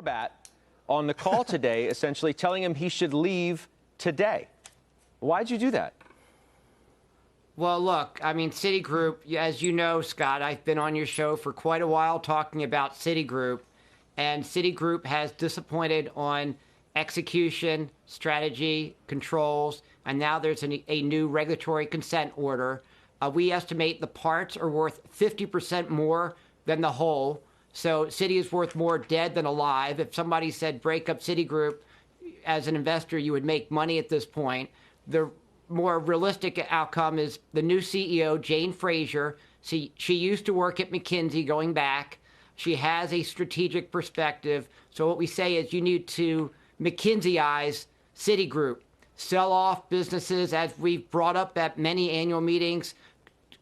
Corbat on the call today, essentially telling him he should leave today. Why'd you do that? Well, look, I mean, Citigroup, as you know, Scott, I've been on your show for quite a while talking about Citigroup, and Citigroup has disappointed on execution, strategy, controls, and now there's a new regulatory consent order. We estimate the parts are worth 50% more than the whole. So Citi is worth more dead than alive. If somebody said break up Citigroup, as an investor, you would make money at this point. The more realistic outcome is the new CEO, Jane Fraser. She used to work at McKinsey going back. She has a strategic perspective. So what we say is you need to McKinsey-ize Citigroup, sell off businesses, as we've brought up at many annual meetings,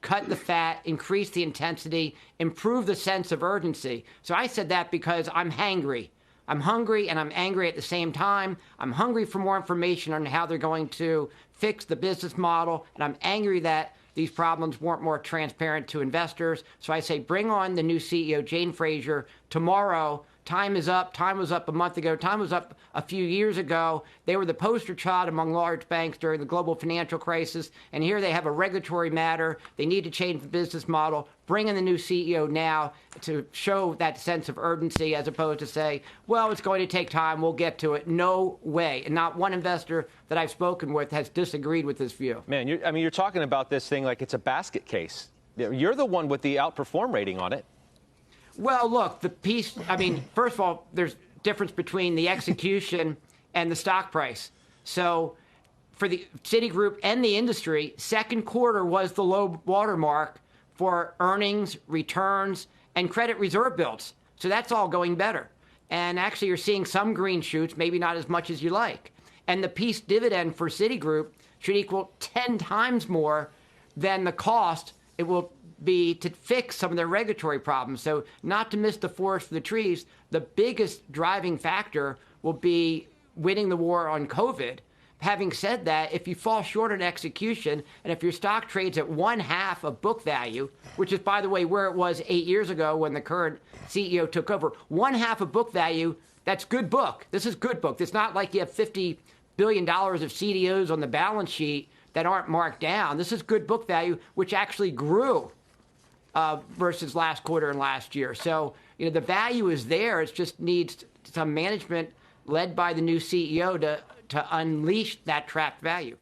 cut the fat, increase the intensity, improve the sense of urgency. So I said that because I'm hangry. I'm hungry and I'm angry at the same time. I'm hungry for more information on how they're going to fix the business model, and I'm angry that these problems weren't more transparent to investors. So I say bring on the new CEO, Jane Fraser, tomorrow. Time is up. Time was up a month ago. Time was up a few years ago. They were the poster child among large banks during the global financial crisis. And here they have a regulatory matter. They need to change the business model. Bring in the new CEO now to show that sense of urgency, as opposed to say, well, it's going to take time. We'll get to it. No way. And not one investor that I've spoken with has disagreed with this view. Man, you're talking about this thing like it's a basket case. You're the one with the outperform rating on it. Well, look, the piece, I mean, first of all, there's difference between the execution and the stock price. So for the Citigroup and the industry, second quarter was the low watermark for earnings, returns, and credit reserve builds. So that's all going better. And actually, you're seeing some green shoots, maybe not as much as you like. And the piece dividend for Citigroup should equal 10 times more than the cost it will be to fix some of their regulatory problems. So not to miss the forest for the trees, the biggest driving factor will be winning the war on COVID. Having said that, if you fall short on execution, and if your stock trades at 1/2 of book value, which is, by the way, where it was 8 years ago when the current CEO took over, 1/2 of book value, that's good book. This is good book. It's not like you have $50 billion of CDOs on the balance sheet that aren't marked down. This is good book value, which actually grew versus last quarter and last year. So, the value is there. It just needs some management led by the new CEO to unleash that trapped value.